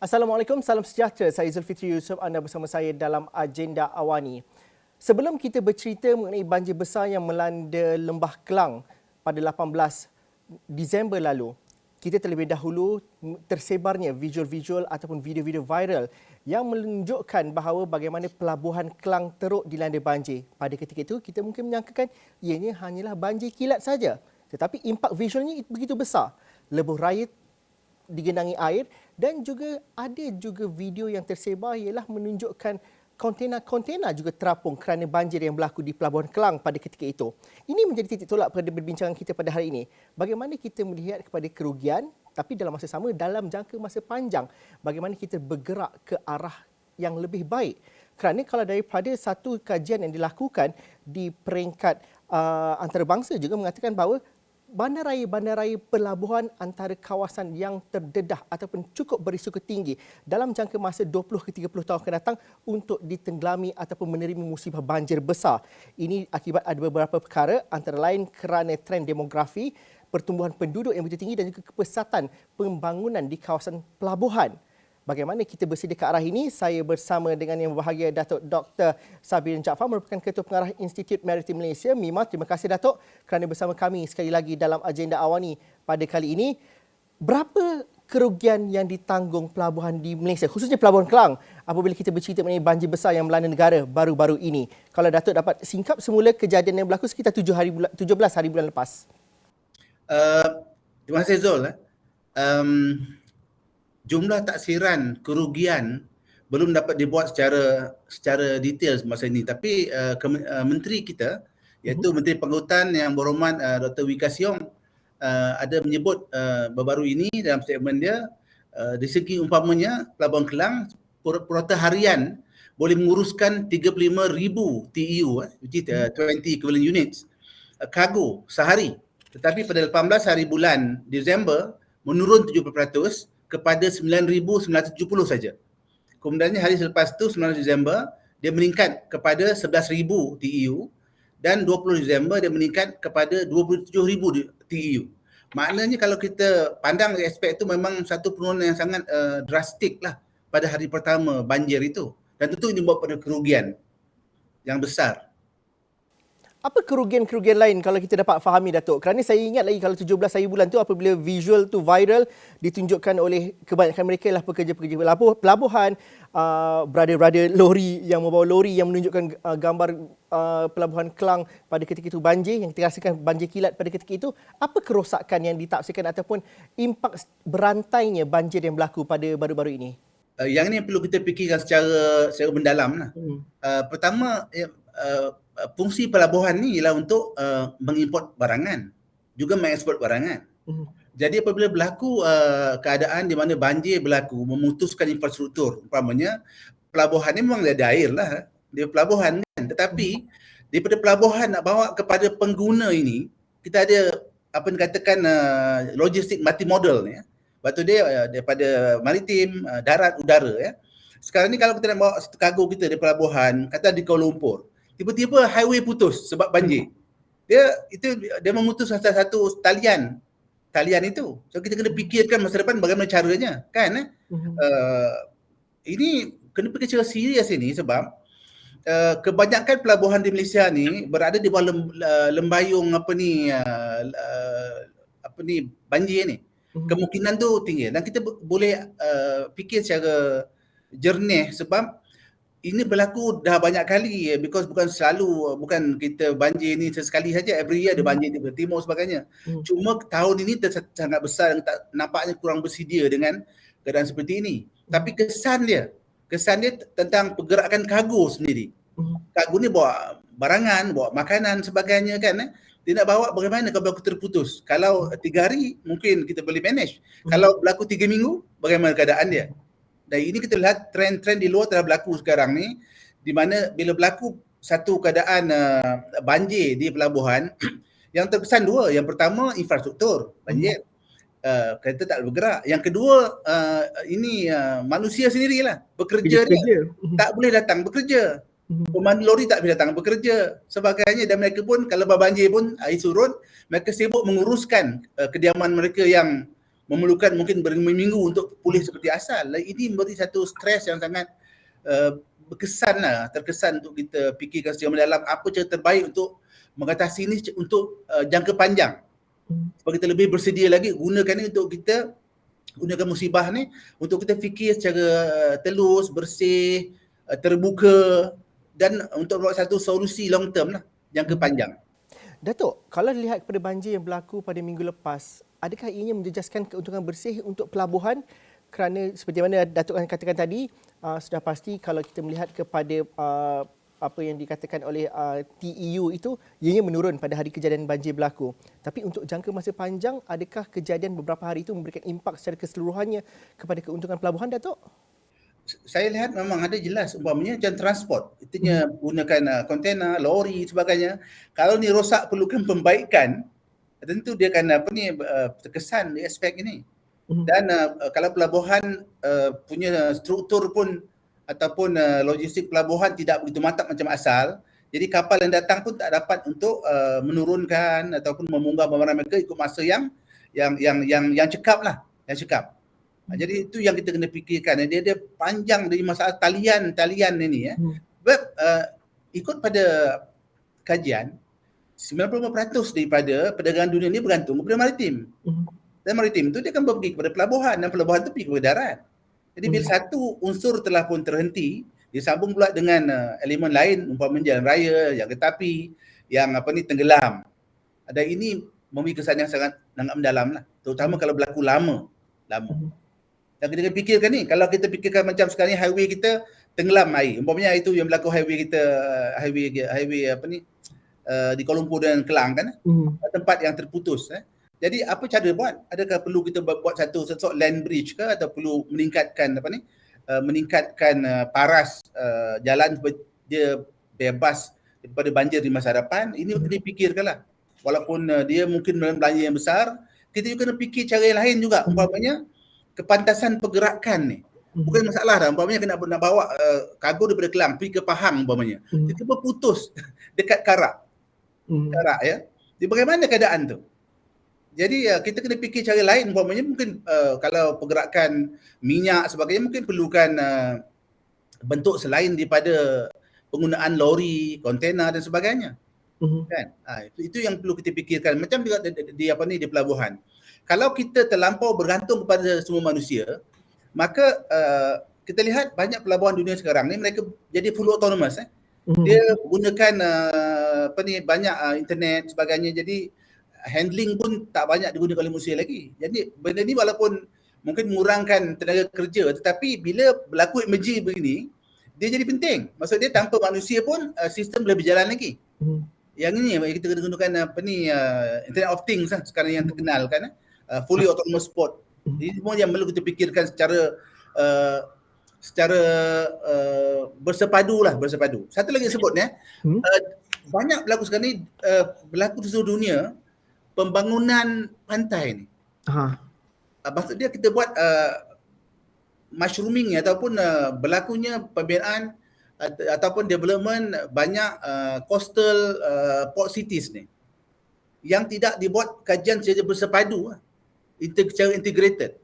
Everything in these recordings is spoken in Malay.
Assalamualaikum, salam sejahtera. Saya Zulfitri Yusof, anda bersama saya dalam Agenda Awani. Sebelum kita bercerita mengenai banjir besar yang melanda Lembah Kelang pada 18 Disember lalu, kita terlebih dahulu tersebarnya visual-visual ataupun video-video viral yang menunjukkan bahawa bagaimana pelabuhan Kelang teruk dilanda banjir. Pada ketika itu, kita mungkin menyangkakan ianya hanyalah banjir kilat saja. Tetapi impak visualnya begitu besar. Lebuh raya digenangi air dan juga ada video yang tersebar ialah menunjukkan kontena-kontena juga terapung kerana banjir yang berlaku di Pelabuhan Kelang pada ketika itu. Ini menjadi titik tolak pada perbincangan kita pada hari ini. Bagaimana kita melihat kepada kerugian tapi dalam masa sama dalam jangka masa panjang bagaimana kita bergerak ke arah yang lebih baik. Kerana kalau daripada satu kajian yang dilakukan di peringkat antarabangsa juga mengatakan bahawa bandaraya-bandaraya pelabuhan antara kawasan yang terdedah ataupun cukup berisiko tinggi dalam jangka masa 20 ke 30 tahun akan datang untuk ditenggelami ataupun menerima musibah banjir besar. Ini akibat ada beberapa perkara antara lain kerana trend demografi, pertumbuhan penduduk yang begitu tinggi dan juga kepesatan pembangunan di kawasan pelabuhan. Bagaimana kita bersedia ke arah ini? Saya bersama dengan yang berbahagia Datuk Dr. Sabirin Jaafar merupakan Ketua Pengarah Institut Maritim Malaysia, MIMA. Terima kasih Datuk kerana bersama kami sekali lagi dalam Agenda Awani pada kali ini. Berapa kerugian yang ditanggung pelabuhan di Malaysia, khususnya Pelabuhan Kelang, apabila kita bercerita mengenai banjir besar yang melanda negara baru-baru ini? Kalau Datuk dapat singkap semula kejadian yang berlaku sekitar 17 hari bulan lepas. Terima kasih Zul. Jumlah taksiran kerugian belum dapat dibuat secara detail masa ini, tapi menteri kita iaitu Menteri Pangkutan yang berhormat Dr. Wika Siong ada menyebut baru-baru ini dalam statement dia di segi umpamanya Pelabuhan Kelang purata harian boleh menguruskan 35,000 TEU which is 20 equivalent units kargo sehari, tetapi pada 18 hari bulan Disember menurun 70% kepada 9,970 saja. Kemudiannya hari selepas itu 19 Disember dia meningkat kepada 11,000 TEU dan 20 Disember dia meningkat kepada 27,000 TEU. Maknanya kalau kita pandang dari aspek itu memang satu penurunan yang sangat drastik lah pada hari pertama banjir itu, dan tentu ini membuat pada kerugian yang besar. Apa kerugian-kerugian lain kalau kita dapat fahami Datuk? Kerana saya ingat lagi kalau 17 hari bulan tu apabila visual tu viral ditunjukkan oleh kebanyakan mereka ialah pekerja-pekerja pelabuhan, brother-brother lori yang membawa lori yang menunjukkan gambar Pelabuhan Kelang pada ketika itu banjir, yang kita rasakan banjir kilat pada ketika itu. Apa kerosakan yang ditafsirkan ataupun impak berantainya banjir yang berlaku pada baru-baru ini? Yang ini perlu kita fikirkan secara mendalam lah. Pertama, fungsi pelabuhan ni ialah untuk mengimport barangan, juga mengeksport barangan. Jadi apabila berlaku keadaan di mana banjir berlaku, memutuskan infrastruktur, umpamanya pelabuhan ni memang ada air lah, dia pelabuhan kan, tetapi daripada pelabuhan nak bawa kepada pengguna ini, kita ada apa yang dikatakan logistik multimodal ya. Lepas tu dia daripada maritim, darat, udara ya. Sekarang ni kalau kita nak bawa satu kargo kita dari pelabuhan, kata di Kuala Lumpur, tiba-tiba highway putus sebab banjir. Dia memutus satu talian itu. So kita kena fikirkan masa depan bagaimana caranya, kan? Ini kena fikir secara serius ini sebab kebanyakan pelabuhan di Malaysia ni berada di bawah lembayung banjir ni. Kemungkinan tu tinggi dan kita boleh fikir secara jernih sebab ini berlaku dah banyak kali because bukan kita banjir ni sesekali saja, every year ada banjir di timur sebagainya. Cuma tahun ini sangat besar dan nampaknya kurang bersedia dengan keadaan seperti ini. Tapi kesan dia tentang pergerakan kargo sendiri. Kargo ni bawa barangan, bawa makanan sebagainya kan. Dia nak bawa bagaimana kalau berlaku terputus. Kalau 3 hari mungkin kita boleh manage. Kalau berlaku 3 minggu bagaimana keadaan dia. Dan ini kita lihat trend-trend di luar telah berlaku sekarang ni, di mana bila berlaku satu keadaan banjir di pelabuhan, yang terkesan dua. Yang pertama infrastruktur, banjir, kereta tak bergerak. Yang kedua manusia sendirilah bekerja dia tak boleh datang bekerja. Pemandu lori tak boleh datang bekerja sebagainya, dan mereka pun kalau banjir pun air surut, mereka sibuk menguruskan kediaman mereka yang memerlukan mungkin berminggu untuk pulih seperti asal. Ini memberi satu stres yang sangat berkesan lah, terkesan untuk kita fikirkan secara mendalam apa cara terbaik untuk mengatasi ini untuk jangka panjang. Supaya kita lebih bersedia lagi gunakan ini untuk kita gunakan musibah ni untuk kita fikir secara telus, bersih, terbuka dan untuk buat satu solusi long term lah, jangka panjang. Datuk, kalau dilihat kepada banjir yang berlaku pada minggu lepas, adakah ianya menjejaskan keuntungan bersih untuk pelabuhan? Kerana seperti mana Datuk katakan tadi, sudah pasti kalau kita melihat kepada apa yang dikatakan oleh TEU itu, ianya menurun pada hari kejadian banjir berlaku. Tapi untuk jangka masa panjang, adakah kejadian beberapa hari itu memberikan impak secara keseluruhannya kepada keuntungan pelabuhan, Datuk? Saya lihat memang ada jelas umpamanya macam transport, itunya gunakan kontainer, lori sebagainya. Kalau ni rosak perlukan pembaikan, tentu dia akan terkesan di aspek ini. Dan kalau pelabuhan punya struktur pun ataupun logistik pelabuhan tidak begitu mantap macam asal, jadi kapal yang datang pun tak dapat untuk menurunkan ataupun memunggah barang mereka ikut masa yang cekap lah, yang cekap. Jadi itu yang kita kena fikirkan. Dia panjang dari masalah talian ini ya. Sebab ikut pada kajian 95% daripada perdagangan dunia ni bergantung kepada maritim. Dan maritim tu dia akan pergi kepada pelabuhan dan pelabuhan tu pergi kepada darat. Jadi bila satu unsur telah pun terhenti, disambung pula dengan elemen lain umpamanya jalan raya, yang kereta api, yang tenggelam. Dan ini memberi kesan yang sangat mendalam lah. Terutama kalau berlaku lama. Dan kita kena fikirkan ni, kalau kita fikirkan macam sekarang ni highway kita tenggelam air. Umpamanya itu yang berlaku highway kita, highway di Kuala Lumpur dan Kelang kan, tempat yang terputus. Jadi apa cara buat? Adakah perlu kita buat satu land bridge ke, atau perlu meningkatkan paras jalan supaya dia bebas daripada banjir di masa hadapan? Ini kena fikirkanlah. Walaupun dia mungkin dalam belanja yang besar, kita juga kena fikir cara yang lain juga. Umpamanya kepantasan pergerakan ni. Bukan masalah dah. Umpamanya nak bawa kargo daripada Kelang pergi ke Pahang umpamanya. Tiba-tiba putus dekat Karak. Karak ya. Jadi bagaimana keadaan tu? Jadi kita kena fikir cara lain. Umpamanya mungkin kalau pergerakan minyak sebagainya mungkin perlukan bentuk selain daripada penggunaan lori, kontainer dan sebagainya. Kan? Itu yang perlu kita fikirkan. Macam juga di pelabuhan. Kalau kita terlampau bergantung kepada semua manusia, maka kita lihat banyak pelabuhan dunia sekarang ni mereka jadi full autonomous. Dia gunakan banyak internet sebagainya, jadi handling pun tak banyak digunakan oleh manusia lagi. Jadi benda ni walaupun mungkin mengurangkan tenaga kerja, tetapi bila berlaku emergency begini, dia jadi penting. Maksud dia tanpa manusia pun sistem boleh berjalan lagi. Yang ini kita kena gunakan Internet of Things sekarang yang terkenal kan, fully autonomous port. Ini semua yang perlu kita fikirkan secara bersepadu. Satu lagi sebutnya, banyak berlaku sekarang ni, berlaku di seluruh dunia, pembangunan pantai ni. Maksud dia kita buat mushrooming ataupun berlakunya pembinaan ataupun development banyak coastal port cities ni yang tidak dibuat kajian secara bersepadu, secara integrated.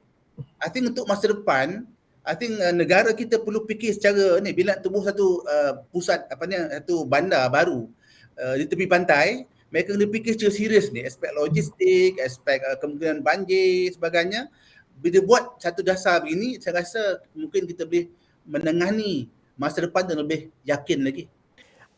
I think untuk masa depan, I think negara kita perlu fikir secara ni, bila tumbuh satu pusat satu bandar baru di tepi pantai, mereka kena fikir secara serius ni, aspek logistik, aspek kemungkinan banjir sebagainya. Bila buat satu dasar begini, saya rasa mungkin kita boleh menangani masa depan dan lebih yakin lagi.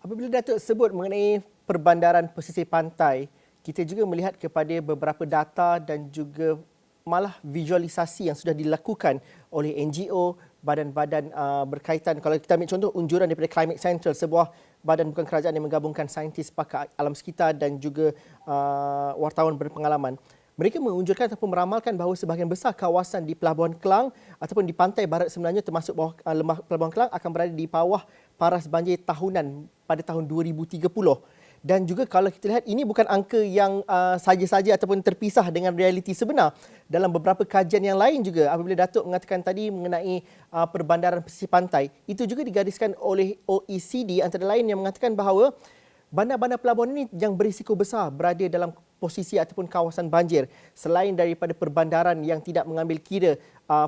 Apabila Datuk sebut mengenai perbandaran pesisir pantai, kita juga melihat kepada beberapa data dan juga malah visualisasi yang sudah dilakukan oleh NGO, badan-badan berkaitan. Kalau kita ambil contoh unjuran daripada Climate Central, sebuah badan bukan kerajaan yang menggabungkan saintis, pakar alam sekitar dan juga wartawan berpengalaman. Mereka mengunjurkan ataupun meramalkan bahawa sebahagian besar kawasan di Pelabuhan Kelang ataupun di pantai barat sebenarnya termasuk bawah lembah Pelabuhan Kelang akan berada di bawah paras banjir tahunan pada tahun 2030. Dan juga kalau kita lihat, ini bukan angka yang saja-saja ataupun terpisah dengan realiti sebenar. Dalam beberapa kajian yang lain juga, apabila Datuk mengatakan tadi mengenai perbandaran pesisir pantai, itu juga digariskan oleh OECD antara lain yang mengatakan bahawa bandar-bandar pelabuhan ini yang berisiko besar berada dalam posisi ataupun kawasan banjir, selain daripada perbandaran yang tidak mengambil kira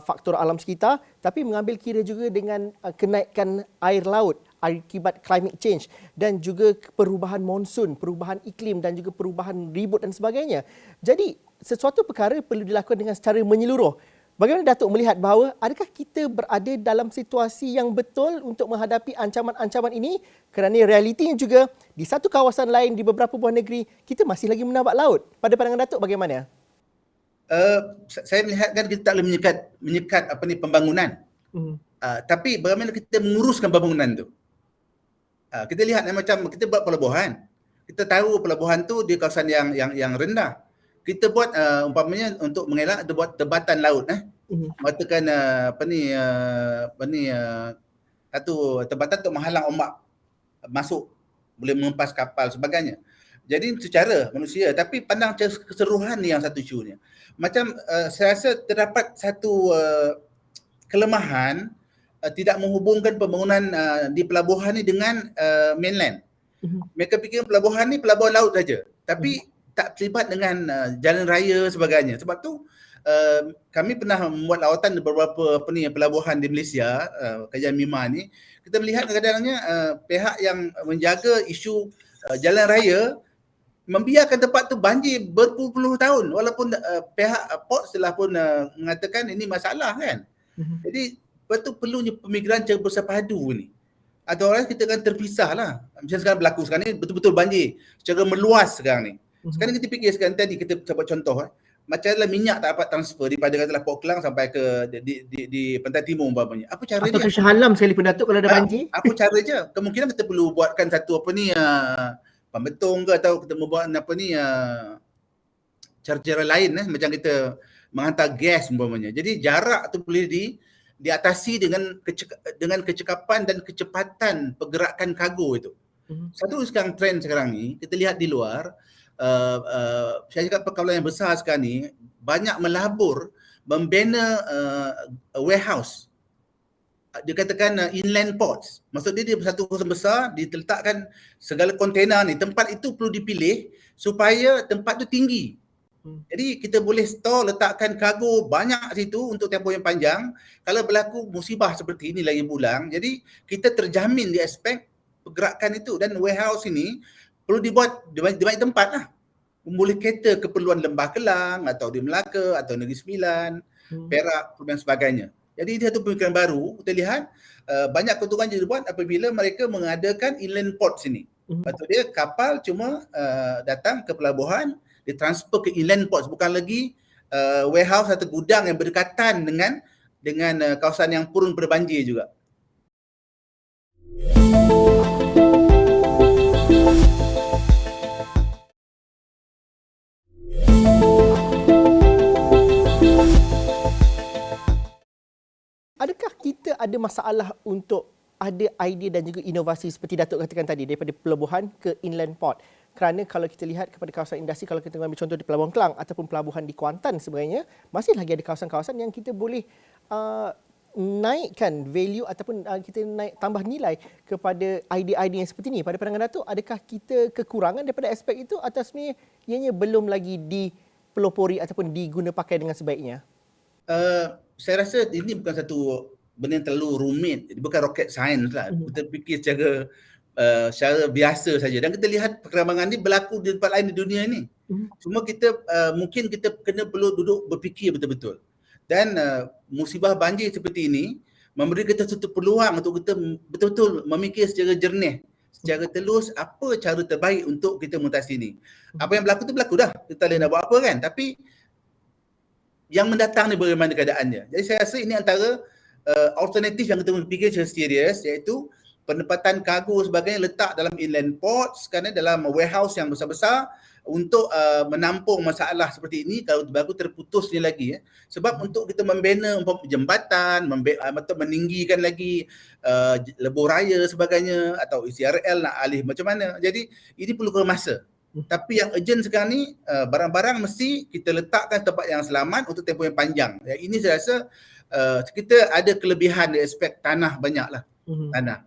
faktor alam sekitar, tapi mengambil kira juga dengan kenaikan air laut akibat climate change dan juga perubahan monsun, perubahan iklim dan juga perubahan ribut dan sebagainya. Jadi sesuatu perkara perlu dilakukan dengan secara menyeluruh. Bagaimana Datuk melihat bahawa adakah kita berada dalam situasi yang betul untuk menghadapi ancaman-ancaman ini, kerana realitinya juga di satu kawasan lain di beberapa buah negeri kita masih lagi menambak laut. Pada pandangan Datuk bagaimana? Saya melihat kan kita tak boleh menyekat pembangunan. Tapi bagaimana kita menguruskan pembangunan tu? Kita lihat macam kita buat pelabuhan. Kita tahu pelabuhan tu di kawasan yang rendah. Kita buat umpamanya untuk mengelak, kita buat tebatan laut mengatakan satu tebatan untuk menghalang ombak masuk, boleh mengempas kapal sebagainya. Jadi itu cara manusia, tapi pandang keseluruhan ni yang satu isunya. Macam saya rasa terdapat satu kelemahan tidak menghubungkan pembangunan di pelabuhan ni dengan mainland. Mereka fikir pelabuhan ni pelabuhan laut saja, tapi tak terlibat dengan jalan raya sebagainya. Sebab tu kami pernah membuat lawatan di beberapa pelabuhan di Malaysia, kajian MIMA ni, kita melihat kadang-kadangnya pihak yang menjaga isu jalan raya membiarkan tempat tu banjir berpuluh-puluh tahun, walaupun pihak port telah pun mengatakan ini masalah kan. Jadi lepas tu perlunya pemikiran cara bersepadu ni. Otherwise kita akan terpisah lah. Macam sekarang berlaku sekarang ni, betul-betul banjir secara meluas sekarang ni. Sekarang kita fikir sekarang tadi kita buat contoh macamlah minyak tak dapat transfer daripada katalah Port Klang sampai ke di Pantai Timur umpamanya. Apa cara dia? Atau ke Shah Alam sekali pun Datuk kalau ada banjir? Apa cara je? Kemungkinan kita perlu buatkan satu pembetung ke, atau kita membuat cara-cara lain macam kita menghantar gas umpamanya. Jadi jarak tu boleh diatasi dengan kecekapan dan kecepatan pergerakan kargo itu. Satu sekarang trend sekarang ni kita lihat di luar, saya cakap perkawalan yang besar sekarang ni banyak melabur membina warehouse. Dia katakan inland ports. Maksud dia satu kawasan besar diletakkan segala kontainer ni. Tempat itu perlu dipilih supaya tempat tu tinggi. Jadi kita boleh store, letakkan kargo banyak situ untuk tempoh yang panjang. Kalau berlaku musibah seperti ini lagi bulan, jadi kita terjamin di aspek pergerakan itu. Dan warehouse ini perlu dibuat di banyak tempat lah. Boleh cater keperluan Lembah Kelang atau di Melaka atau Negeri Sembilan, Perak dan sebagainya. Jadi ini satu pemikiran baru. Kita lihat banyak keuntungan yang dibuat apabila mereka mengadakan inland port sini. Lepas dia kapal cuma datang ke pelabuhan, ditransfer ke inland ports, bukan lagi warehouse atau gudang yang berdekatan dengan kawasan yang prone pada banjir juga. Adakah kita ada masalah untuk ada idea dan juga inovasi seperti Datuk katakan tadi daripada pelabuhan ke inland port? Kerana kalau kita lihat kepada kawasan industri, kalau kita ambil contoh di Pelabuhan Kelang ataupun pelabuhan di Kuantan sebenarnya, masih lagi ada kawasan-kawasan yang kita boleh naikkan value ataupun kita naik tambah nilai kepada idea-idea yang seperti ini. Pada pandangan Datuk, adakah kita kekurangan daripada aspek itu atau sebenarnya ianya belum lagi dipelopori ataupun diguna pakai dengan sebaiknya? Saya rasa ini bukan satu benda yang terlalu rumit, bukan rocket science lah. Kita fikir secara biasa saja. Dan kita lihat perkembangan ini berlaku di tempat lain di dunia ini. Cuma kita mungkin kita kena perlu duduk berfikir betul-betul. Dan musibah banjir seperti ini memberi kita satu peluang untuk kita betul-betul memikir secara jernih, secara telus apa cara terbaik untuk kita mengatasi ini. Apa yang berlaku tu berlaku dah. Kita tak boleh nak buat apa kan. Tapi yang mendatang ni bagaimana keadaannya. Jadi saya rasa ini antara alternatif yang kita fikir secara serius, iaitu penempatan kargo sebagainya letak dalam inland ports, kerana dalam warehouse yang besar-besar untuk menampung masalah seperti ini kalau berlaku terputusnya lagi. Sebab untuk kita membina jambatan, atau meninggikan lagi lebuh raya sebagainya, atau ECRL nak alih macam mana. Jadi ini perlukan masa. Tapi yang urgent sekarang ni, barang-barang mesti kita letakkan tempat yang selamat untuk tempoh yang panjang. Ini saya rasa kita ada kelebihan di aspek tanah banyaklah. Tanah.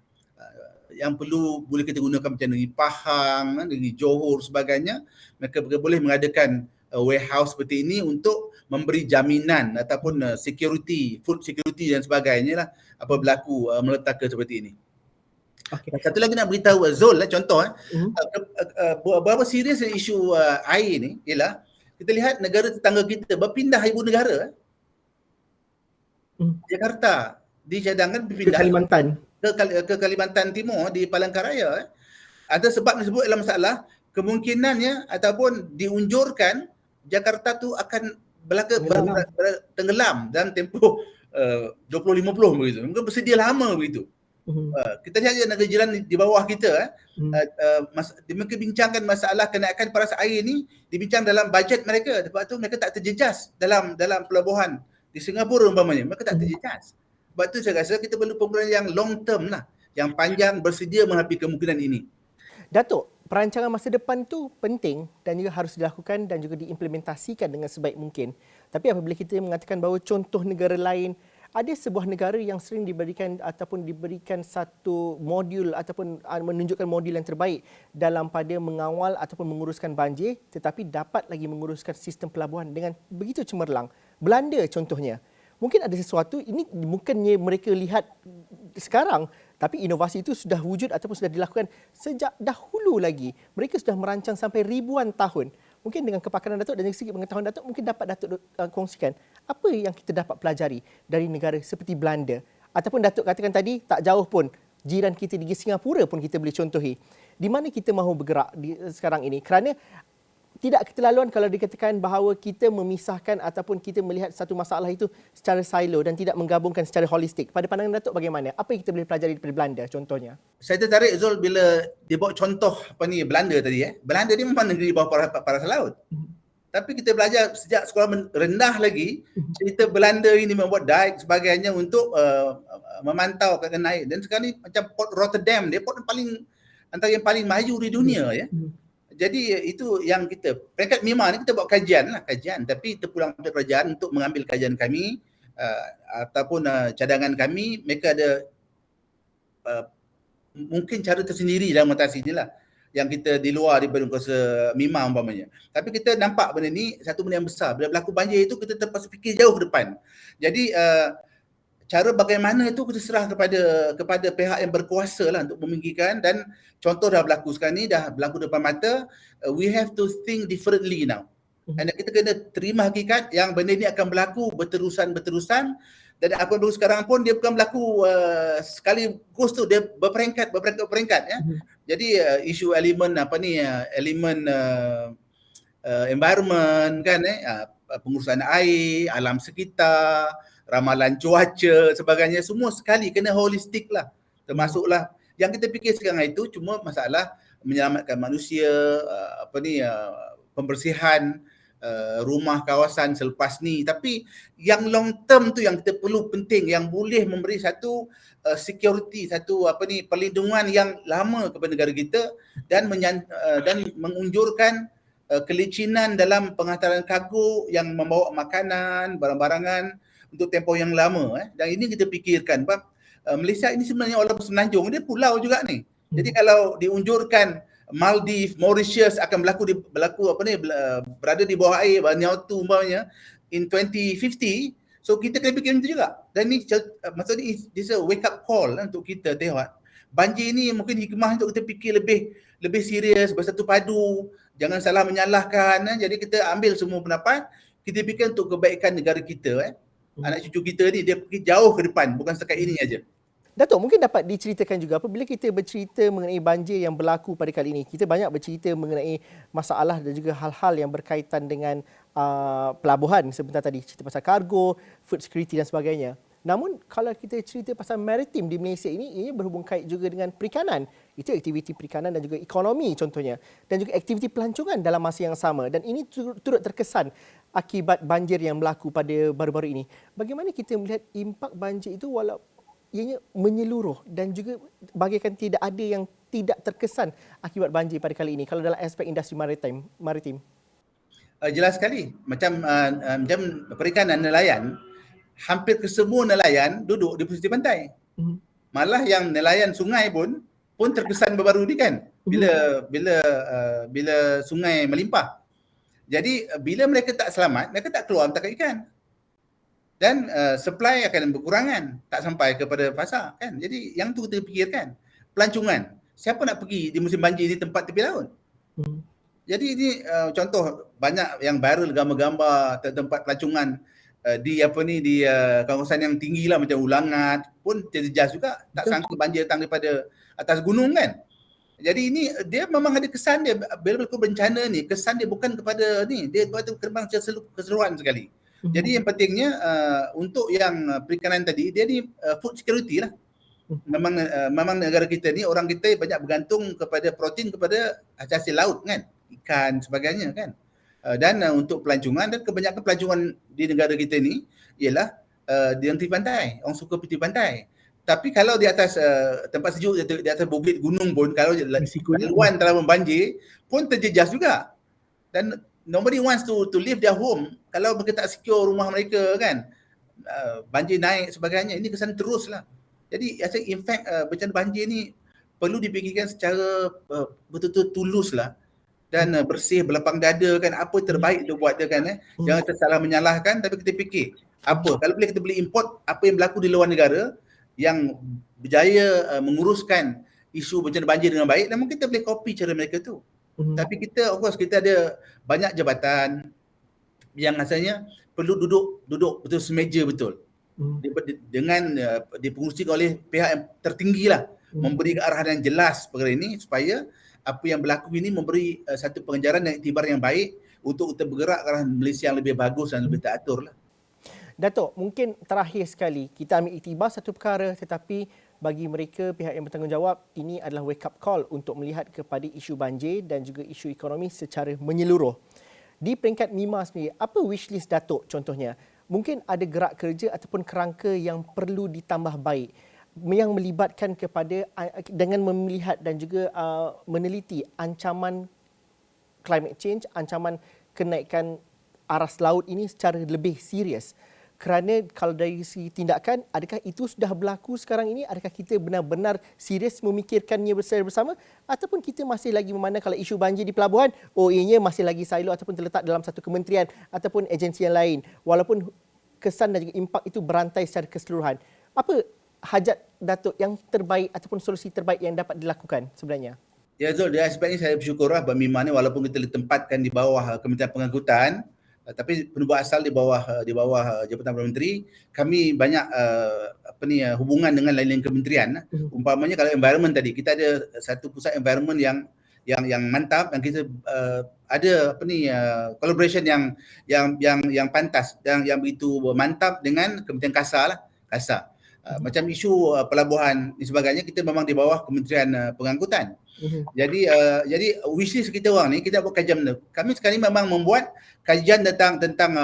yang perlu boleh kita gunakan macam negeri Pahang, negeri Johor sebagainya, mereka boleh mengadakan warehouse seperti ini untuk memberi jaminan ataupun security, food security dan sebagainya lah apa berlaku malapetaka seperti ini. Okay. Satu lagi nak beritahu Zul contoh berapa serius isu air ni ialah kita lihat negara tetangga kita berpindah ibu negara. Jakarta dicadangkan berpindah ke Kalimantan, ke Kalimantan Timur di Palangkaraya. Ada sebab disebut dalam masalah kemungkinannya ataupun diunjurkan Jakarta tu akan tenggelam dalam tempoh 2050 begitu. Mungkin bersedia lama begitu. Kita lihat je negara jiran di bawah kita mereka bincangkan masalah kenaikan paras air ni dibincang dalam bajet mereka, sebab tu mereka tak terjejas dalam pelabuhan di Singapura umpamanya, mereka tak terjejas. Sebab tu saya rasa kita perlu program yang long term lah, yang panjang, bersedia menghadapi kemungkinan ini. Datuk, perancangan masa depan tu penting dan juga harus dilakukan dan juga diimplementasikan dengan sebaik mungkin. Tapi apabila kita mengatakan bahawa contoh negara lain, ada sebuah negara yang sering diberikan satu modul ataupun menunjukkan modul yang terbaik dalam pada mengawal ataupun menguruskan banjir, tetapi dapat lagi menguruskan sistem pelabuhan dengan begitu cemerlang. Belanda contohnya. Mungkin ada sesuatu, ini bukannya mereka lihat sekarang, tapi inovasi itu sudah wujud ataupun sudah dilakukan sejak dahulu lagi. Mereka sudah merancang sampai ribuan tahun. Mungkin dengan kepakaran Datuk dan juga sedikit pengetahuan Datuk, mungkin dapat Datuk kongsikan apa yang kita dapat pelajari dari negara seperti Belanda. Ataupun Datuk katakan tadi, tak jauh pun, jiran kita di Singapura pun kita boleh contohi. Di mana kita mahu bergerak sekarang ini? Kerana tidak keterlaluan kalau dikatakan bahawa kita memisahkan ataupun kita melihat satu masalah itu secara silo dan tidak menggabungkan secara holistik. Pada pandangan Datuk bagaimana? Apa yang kita boleh pelajari daripada Belanda contohnya? Saya tertarik Zul bila dia bawa contoh Belanda tadi. Belanda ni memang negeri bawah paras laut. Tapi kita belajar sejak sekolah rendah lagi, cerita Belanda ini membuat dike sebagainya untuk memantau keadaan air. Dan sekarang ni macam Port Rotterdam, dia port antara yang paling maju di dunia ya. Jadi itu yang kita, peringkat memang ni kita buat kajian, tapi terpulang kepada kerajaan untuk mengambil kajian kami ataupun cadangan kami. Mereka ada mungkin cara tersendiri dalam mengatasi inilah yang kita di luar daripada kuasa MIMA umpamanya. Tapi kita nampak benda ni satu benda yang besar. Bila berlaku banjir itu kita terpaksa fikir jauh ke depan. Jadi cara bagaimana itu kita serah kepada pihak yang berkuasa lah untuk memikirkan, dan contoh dah berlaku sekarang ni, dah berlaku depan mata. We have to think differently now. Dan kita kena terima hakikat yang benda ni akan berlaku berterusan, dan apa yang berlaku sekarang pun dia bukan berlaku sekaligus tu, dia berperingkat ya. Jadi isu elemen environment kan, pengurusan air, alam sekitar, ramalan cuaca sebagainya, semua sekali kena holistik lah. Termasuklah yang kita fikir sekarang itu cuma masalah menyelamatkan manusia, pembersihan rumah kawasan selepas ni. Tapi yang long term tu yang kita perlu penting, yang boleh memberi satu security, satu perlindungan yang lama kepada negara kita, dan mengunjurkan kelicinan dalam penghantaran kargo yang membawa makanan, barang-barangan untuk tempoh yang lama. Dan ini kita fikirkan, sebab Malaysia ini sebenarnya walaupun semenanjung, dia pulau juga ni. Jadi kalau diunjurkan Maldives, Mauritius akan berada di bawah air, Vanuatu umpamanya in 2050, so kita kena fikir itu juga. Dan ni maksudnya this a wake up call untuk kita tengok banjir ni mungkin hikmah untuk kita fikir lebih serius, bersatu padu, jangan salah menyalahkan. Jadi kita ambil semua pendapat, kita fikir untuk kebaikan negara kita. Anak cucu kita ni dia pergi jauh ke depan, bukan setakat ini aja. Datuk, mungkin dapat diceritakan juga apabila kita bercerita mengenai banjir yang berlaku pada kali ini, kita banyak bercerita mengenai masalah dan juga hal-hal yang berkaitan dengan pelabuhan sebentar tadi, cerita pasal kargo, food security dan sebagainya. Namun kalau kita cerita pasal maritim di Malaysia ini berhubung kait juga dengan perikanan. Itu aktiviti perikanan dan juga ekonomi contohnya. Dan juga aktiviti pelancongan dalam masa yang sama. Dan ini turut terkesan akibat banjir yang berlaku pada baru-baru ini. Bagaimana kita melihat impak banjir itu walau ianya menyeluruh dan juga bagaikan tidak ada yang tidak terkesan akibat banjir pada kali ini kalau dalam aspek industri maritim? Jelas sekali. Macam perikanan nelayan, hampir kesemua nelayan duduk di pesisir pantai. Malah yang nelayan sungai pun pun terkesan baru-baru ni kan, bila sungai melimpah. Jadi bila mereka tak selamat, mereka tak keluar tangkap ikan. Dan supply akan berkurangan, tak sampai kepada pasar kan. Jadi yang tu kita fikirkan. Pelancongan. Siapa nak pergi di musim banjir di tempat tepi laut? Jadi ini contoh banyak yang viral gambar-gambar tempat pelancongan di kawasan yang tinggi lah macam Ulangat pun terjejas juga. Tak sangka banjir datang daripada atas gunung kan. Jadi ini dia memang ada kesan dia bila berlaku bencana ni, kesan dia bukan kepada ni, dia terbang keseluruhan sekali. Jadi yang pentingnya untuk yang perikanan tadi, dia ni food security lah. Memang negara kita ni, orang kita banyak bergantung kepada protein kepada hasil laut kan, ikan sebagainya kan. Dan untuk pelancongan, dan kebanyakan pelancongan di negara kita ni ialah di tepi pantai. Orang suka pergi pantai. Tapi kalau di atas tempat sejuk, di atas bukit gunung pun, kalau laluan telah membanjir pun terjejas juga. Dan nobody wants to leave their home kalau mereka tak secure rumah mereka kan. Banjir naik sebagainya, ini kesan teruslah. Jadi in fact bencana banjir ni perlu dipikirkan secara betul-betul tulus lah dan bersih, berlapang dada kan, apa terbaik dia buat dia kan. Jangan tersalah menyalahkan, tapi kita fikir apa, kalau boleh kita boleh import apa yang berlaku di luar negara yang berjaya menguruskan isu bencana banjir dengan baik, dan mungkin kita boleh copy cara mereka tu. Tapi kita of course kita ada banyak jabatan yang rasanya perlu duduk betul semeja betul. Dengan dipengurusi oleh pihak yang tertinggi lah, memberi arahan yang jelas perkara ini supaya apa yang berlaku ini memberi satu pengejaran dan iktibar yang baik untuk kita bergerak ke arah Malaysia yang lebih bagus dan lebih teratur lah. Datuk, mungkin terakhir sekali kita ambil iktibar satu perkara, tetapi bagi mereka pihak yang bertanggungjawab, ini adalah wake up call untuk melihat kepada isu banjir dan juga isu ekonomi secara menyeluruh. Di peringkat MIMA sendiri, apa wishlist Datuk contohnya? Mungkin ada gerak kerja ataupun kerangka yang perlu ditambah baik yang melibatkan kepada dengan melihat dan juga meneliti ancaman climate change, ancaman kenaikan aras laut ini secara lebih serius. Kerana kalau dari segi tindakan, adakah itu sudah berlaku sekarang ini? Adakah kita benar-benar serius memikirkannya bersama ataupun kita masih lagi memandang kalau isu banjir di pelabuhan, ianya masih lagi silo ataupun terletak dalam satu kementerian ataupun agensi yang lain, walaupun kesan dan juga impak itu berantai secara keseluruhan. Apa hajat Datuk yang terbaik ataupun solusi terbaik yang dapat dilakukan sebenarnya? Ya Zul, di aspek ini saya bersyukur lah BMIMA ni, walaupun kita ditempatkan di bawah Kementerian Pengangkutan, tapi penubuh asal di bawah Jabatan Perdana Menteri, kami banyak hubungan dengan lain-lain kementerian. Umpamanya kalau environment tadi, kita ada satu pusat environment yang mantap, dan kita ada collaboration yang pantas dan yang begitu mantap dengan Kementerian KASA lah. KASA. Macam isu pelabuhan dan sebagainya, kita memang di bawah Kementerian Pengangkutan. Jadi wishlist kita orang ni, kita buat kajian. Kami sekarang memang membuat kajian tentang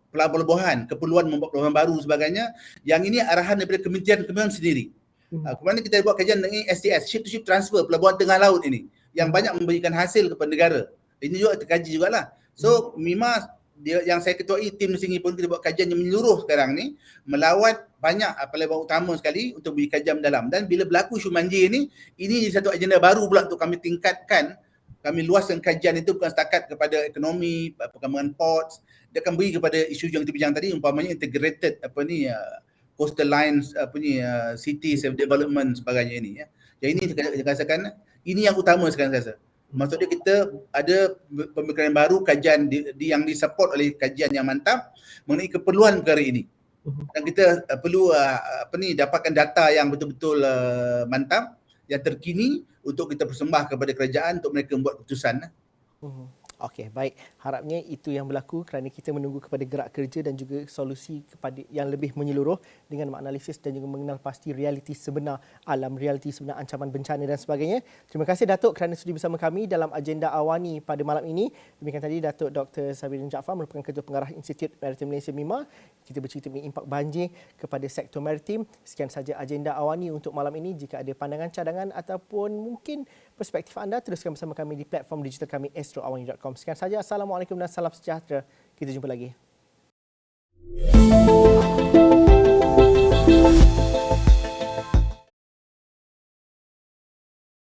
pelabuhan, keperluan membuat pelabuhan baru sebagainya. Yang ini arahan daripada kementerian sendiri. Kemudian kita buat kajian dengan STS, ship to ship transfer, pelabuhan tengah laut ini, yang banyak memberikan hasil kepada negara. Ini juga terkaji jugalah. So MIMA yang saya ketuai, tim di sini pun kita buat kajian yang menyeluruh sekarang ni, melawat banyak pelabuhan utama sekali untuk beri kajian mendalam. Dan bila berlaku isu banjir ni, ini satu agenda baru pula untuk kami tingkatkan, kami luaskan kajian itu bukan setakat kepada ekonomi, perkembangan ports, dia akan beri kepada isu yang kita bincang tadi, umpamanya integrated coastal lines, city self development sebagainya ini ya. Yang ini saya rasakan ini yang utama sekarang saya rasa. Maksudnya kita ada pemikiran baru, kajian yang disupport oleh kajian yang mantap mengenai keperluan perkara ini. Dan kita perlu dapatkan data yang betul-betul mantap, yang terkini untuk kita persembah kepada kerajaan untuk mereka membuat keputusan. Okey, baik. Harapnya itu yang berlaku kerana kita menunggu kepada gerak kerja dan juga solusi kepada yang lebih menyeluruh dengan menganalisis dan juga mengenal pasti realiti sebenar alam, realiti sebenar ancaman bencana dan sebagainya. Terima kasih Datuk kerana sudi bersama kami dalam agenda Awani pada malam ini. Demikian tadi Datuk Dr. Sabirin Jaafar merupakan Ketua Pengarah Institut Maritim Malaysia MIMA. Kita bercerita mengenai impak banjir kepada sektor maritim. Sekian saja agenda Awani untuk malam ini. Jika ada pandangan, cadangan ataupun mungkin perspektif anda, teruskan bersama kami di platform digital kami astroawani.com. Sekian saja. Assalamualaikum dan salam sejahtera. Kita jumpa lagi.